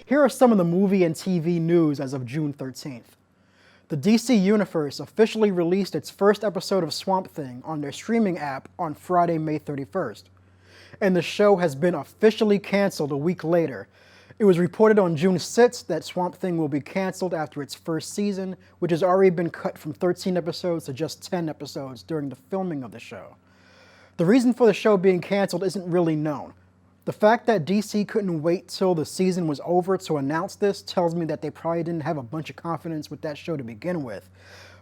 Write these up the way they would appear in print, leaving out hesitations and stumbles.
Here are some of the movie and TV news as of June 13th. The DC Universe officially released its first episode of Swamp Thing on their streaming app on Friday, May 31st. And the show has been officially canceled a week later. It was reported on June 6th that Swamp Thing will be canceled after its first season, which has already been cut from 13 episodes to just 10 episodes during the filming of the show. The reason for the show being canceled isn't really known. The fact that DC couldn't wait till the season was over to announce this tells me that they probably didn't have a bunch of confidence with that show to begin with.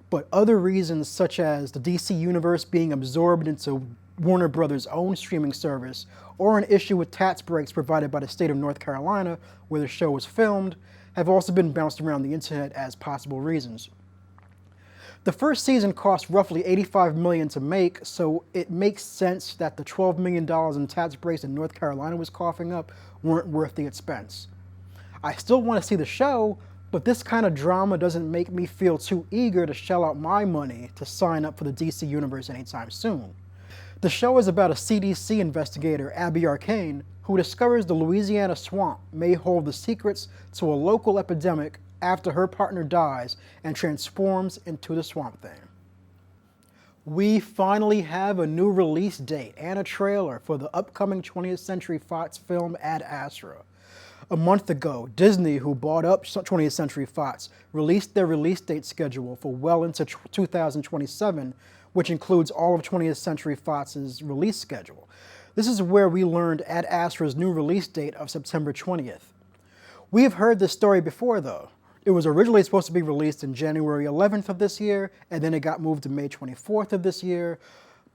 But other reasons, such as the DC Universe being absorbed into Warner Brothers' own streaming service, or an issue with tax breaks provided by the state of North Carolina where the show was filmed, have also been bounced around the internet as possible reasons. The first season cost roughly $85 million to make, so it makes sense that the $12 million in tax breaks that North Carolina was coughing up weren't worth the expense. I still want to see the show, but this kind of drama doesn't make me feel too eager to shell out my money to sign up for the DC Universe anytime soon. The show is about a CDC investigator, Abby Arcane, who discovers the Louisiana swamp may hold the secrets to a local epidemic after her partner dies and transforms into the Swamp Thing. We finally have a new release date and a trailer for the upcoming 20th Century Fox film Ad Astra. A month ago, Disney, who bought up 20th Century Fox, released their release date schedule for well into 2027, which includes all of 20th Century Fox's release schedule. This is where we learned Ad Astra's new release date of September 20th. We have heard this story before though. It was originally supposed to be released in January 11th of this year, and then it got moved to May 24th of this year.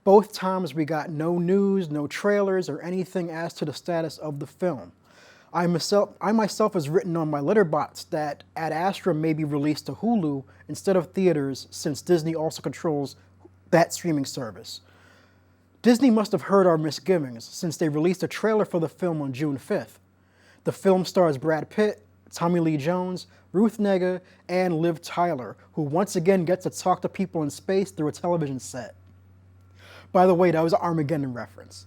Both times we got no news, no trailers, or anything as to the status of the film. I myself has written on my letterbox that Ad Astra may be released to Hulu instead of theaters, since Disney also controls that streaming service. Disney must have heard our misgivings, since they released a trailer for the film on June 5th. The film stars Brad Pitt, Tommy Lee Jones, Ruth Negga, and Liv Tyler, who once again gets to talk to people in space through a television set. By the way, that was an Armageddon reference.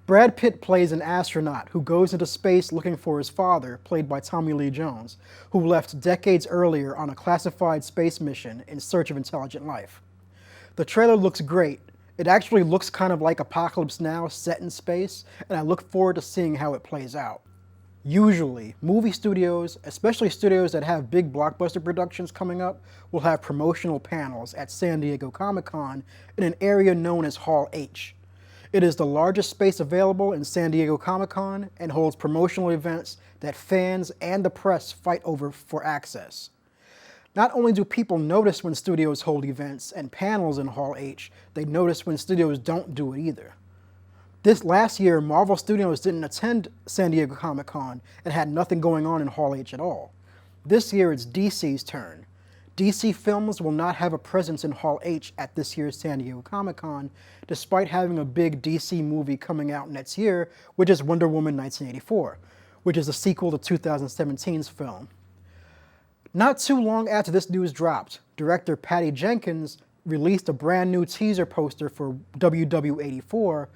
Brad Pitt plays an astronaut who goes into space looking for his father, played by Tommy Lee Jones, who left decades earlier on a classified space mission in search of intelligent life. The trailer looks great. It actually looks kind of like Apocalypse Now set in space, and I look forward to seeing how it plays out. Usually, movie studios, especially studios that have big blockbuster productions coming up, will have promotional panels at San Diego Comic-Con in an area known as Hall H. It is the largest space available in San Diego Comic-Con and holds promotional events that fans and the press fight over for access. Not only do people notice when studios hold events and panels in Hall H, they notice when studios don't do it either. This last year, Marvel Studios didn't attend San Diego Comic-Con and had nothing going on in Hall H at all. This year it's DC's turn. DC films will not have a presence in Hall H at this year's San Diego Comic-Con, despite having a big DC movie coming out next year, which is Wonder Woman 1984, which is a sequel to 2017's film. Not too long after this news dropped, director Patty Jenkins released a brand new teaser poster for WW84,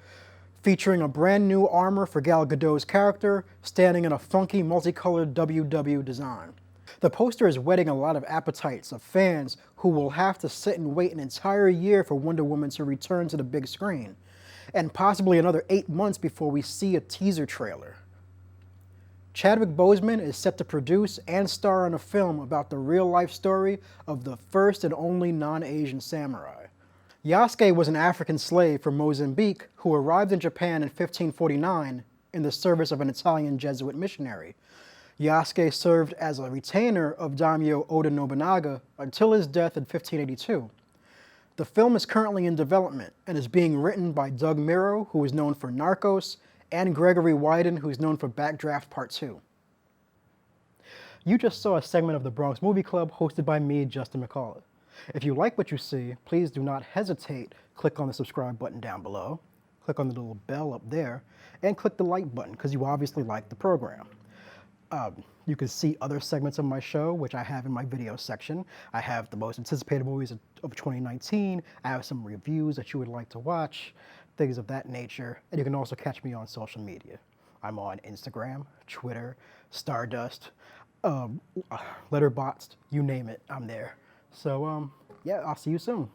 featuring a brand new armor for Gal Gadot's character, standing in a funky multicolored WW design. The poster is whetting a lot of appetites of fans who will have to sit and wait an entire year for Wonder Woman to return to the big screen, and possibly another 8 months before we see a teaser trailer. Chadwick Boseman is set to produce and star in a film about the real-life story of the first and only non-Asian samurai. Yasuke was an African slave from Mozambique who arrived in Japan in 1549 in the service of an Italian Jesuit missionary. Yasuke served as a retainer of daimyo Oda Nobunaga until his death in 1582. The film is currently in development and is being written by Doug Miro, who is known for Narcos, and Gregory Wyden, who is known for Backdraft Part 2. You just saw a segment of the Bronx Movie Club hosted by me, Justin McCullough. If you like what you see, please do not hesitate. Click on the subscribe button down below, click on the little bell up there, and click the like button because you obviously like the program. You can see other segments of my show, which I have in my video section. I have the most anticipated movies of 2019. I have some reviews that you would like to watch, things of that nature. And you can also catch me on social media. I'm on Instagram, Twitter, Stardust. Letterboxd, you name it, I'm there. So yeah, I'll see you soon.